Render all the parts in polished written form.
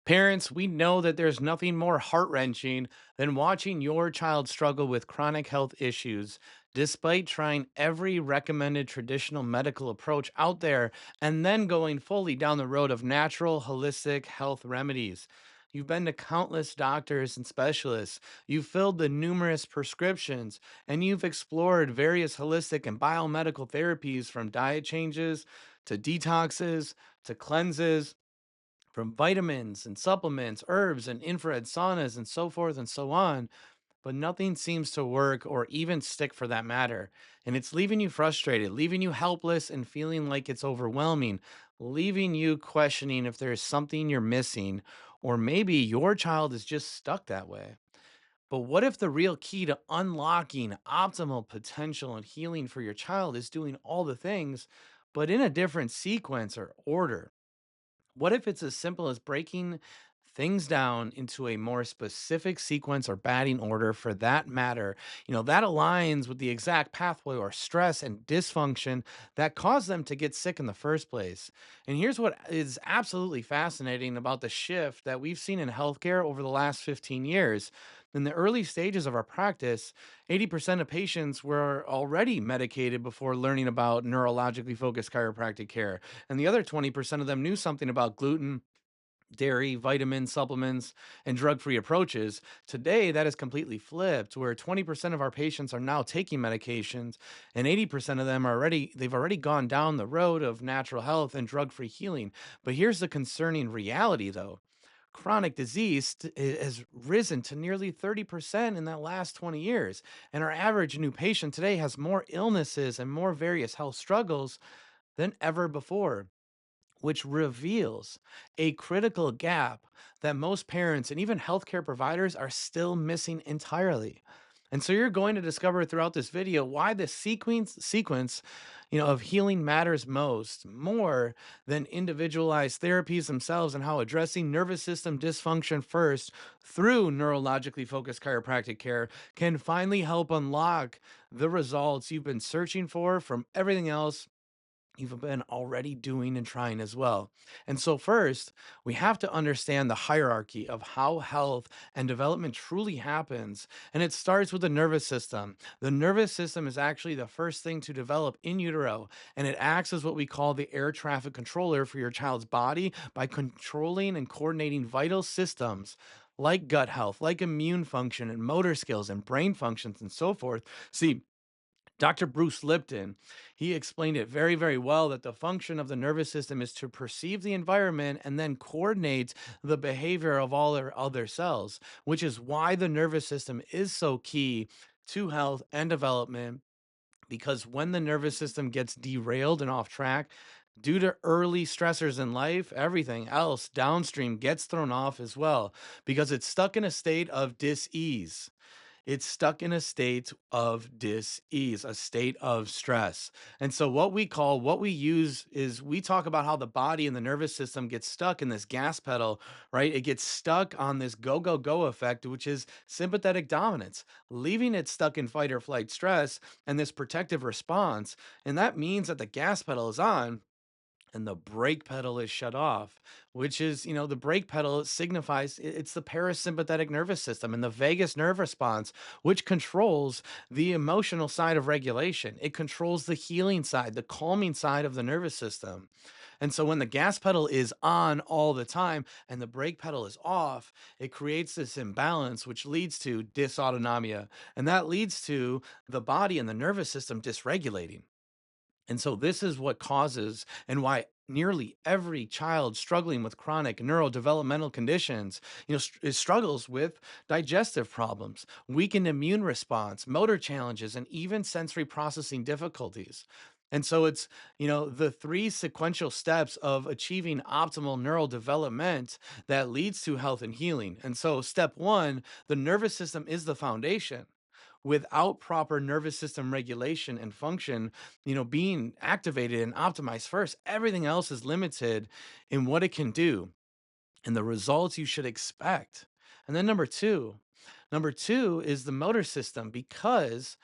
Parents, we know that there's nothing more heart wrenching than watching your child struggle with chronic health issues, despite trying every recommended traditional medical approach out there and then going fully down the road of natural, holistic health remedies. You've been to countless doctors and specialists. You've filled the numerous prescriptions, and you've explored various holistic and biomedical therapies from diet changes to detoxes to cleanses from vitamins and supplements, herbs and infrared saunas, and so forth and so on. But nothing seems to work or even stick for that matter. And it's leaving you frustrated, leaving you helpless, and feeling like it's overwhelming, leaving you questioning if there's something you're missing, or maybe your child is just stuck that way. But what if the real key to unlocking optimal potential and healing for your child is doing all the things, but in a different sequence or order? What if it's as simple as breaking things down into a more specific sequence or batting order for that matter? That aligns with the exact pathway or stress and dysfunction that caused them to get sick in the first place. And here's what is absolutely fascinating about the shift that we've seen in healthcare over the last 15 years. In the early stages of our practice, 80% of patients were already medicated before learning about neurologically focused chiropractic care, and the other 20% of them knew something about gluten, dairy, vitamins, supplements, and drug free approaches. Today, that is completely flipped, where 20% of our patients are now taking medications, and 80% of them they've already gone down the road of natural health and drug free healing. But here's the concerning reality, though. Chronic disease has risen to nearly 30% in that last 20 years. And our average new patient today has more illnesses and more various health struggles than ever before, which reveals a critical gap that most parents and even healthcare providers are still missing entirely. And so you're going to discover throughout this video why the sequence of healing matters most, more than individualized therapies themselves, and how addressing nervous system dysfunction first through neurologically focused chiropractic care can finally help unlock the results you've been searching for from everything else you've been already doing and trying as well. And so, first, we have to understand the hierarchy of how health and development truly happens. And it starts with the nervous system. The nervous system is actually the first thing to develop in utero, and it acts as what we call the air traffic controller for your child's body by controlling and coordinating vital systems. Like gut health, like immune function and motor skills and brain functions and so forth. See, Dr. Bruce Lipton, he explained it very, very well that the function of the nervous system is to perceive the environment and then coordinate the behavior of all their other cells, which is why the nervous system is so key to health and development. Because when the nervous system gets derailed and off track due to early stressors in life, everything else downstream gets thrown off as well because it's stuck in a state of dis-ease. It's stuck in a state of dis-ease, a state of stress. And so what we use is we talk about how the body and the nervous system gets stuck in this gas pedal, right? It gets stuck on this go, go, go effect, which is sympathetic dominance, leaving it stuck in fight or flight stress and this protective response. And that means that the gas pedal is on and the brake pedal is shut off, which is the brake pedal signifies it's the parasympathetic nervous system and the vagus nerve response, which controls the emotional side of regulation. It controls the healing side, the calming side of the nervous system. And so when the gas pedal is on all the time and the brake pedal is off, it creates this imbalance, which leads to dysautonomia. And that leads to the body and the nervous system dysregulating. And so this is what causes and why nearly every child struggling with chronic neurodevelopmental conditions struggles with digestive problems, weakened immune response, motor challenges, and even sensory processing difficulties. And so it's the three sequential steps of achieving optimal neural development that leads to health and healing. And so step one, the nervous system is the foundation. Without proper nervous system regulation and function being activated and optimized first, everything else is limited in what it can do and the results you should expect. And then number two is the motor system because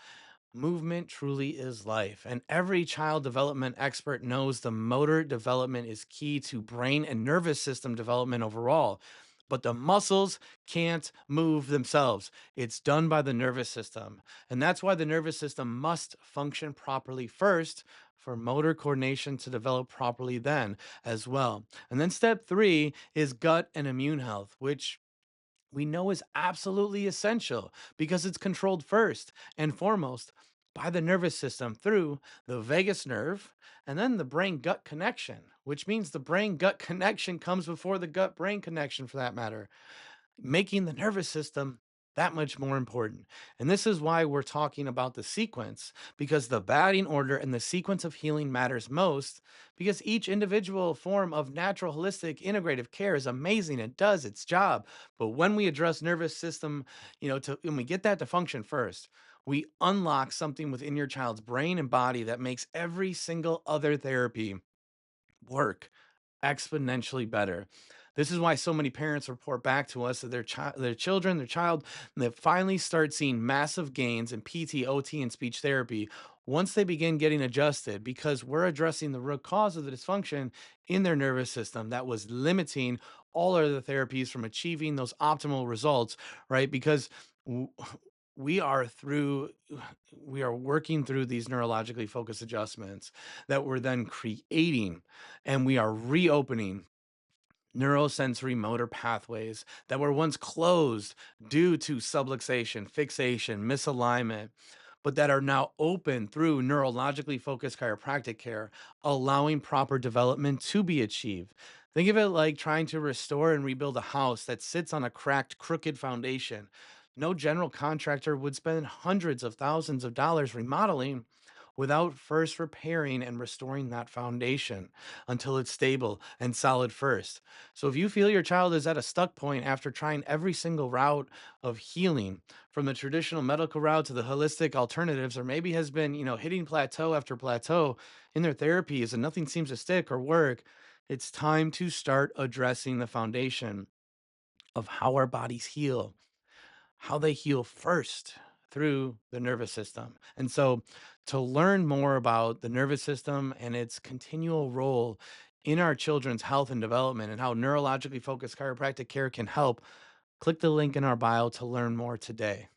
movement truly is life. And every child development expert knows the motor development is key to brain and nervous system development overall. but the muscles can't move themselves. It's done by the nervous system. And that's why the nervous system must function properly first for motor coordination to develop properly then as well. And then step three is gut and immune health, which we know is absolutely essential because it's controlled first and foremost by the nervous system through the vagus nerve and then the brain gut connection, which means the brain gut connection comes before the gut brain connection for that matter, making the nervous system that much more important. And this is why we're talking about the sequence, because the batting order and the sequence of healing matters most, because each individual form of natural, holistic, integrative care is amazing. It does its job. But when we address nervous system, when we get that to function first, we unlock something within your child's brain and body that makes every single other therapy work exponentially better. This is why so many parents report back to us that their child, they finally start seeing massive gains in PT, OT, and speech therapy once they begin getting adjusted because we're addressing the root cause of the dysfunction in their nervous system that was limiting all other therapies from achieving those optimal results, right? Because w- we are through we are working through these neurologically focused adjustments that we're then creating, and we are reopening neurosensory motor pathways that were once closed due to subluxation, fixation, misalignment, but that are now open through neurologically focused chiropractic care, allowing proper development to be achieved. Think of it like trying to restore and rebuild a house that sits on a cracked, crooked foundation. No general contractor would spend hundreds of thousands of dollars remodeling without first repairing and restoring that foundation until it's stable and solid first. So if you feel your child is at a stuck point after trying every single route of healing, from the traditional medical route to the holistic alternatives, or maybe has been, hitting plateau after plateau in their therapies and nothing seems to stick or work, it's time to start addressing the foundation of how our bodies heal, how they heal first through the nervous system. And so, to learn more about the nervous system and its continual role in our children's health and development and how neurologically focused chiropractic care can help, click the link in our bio to learn more today.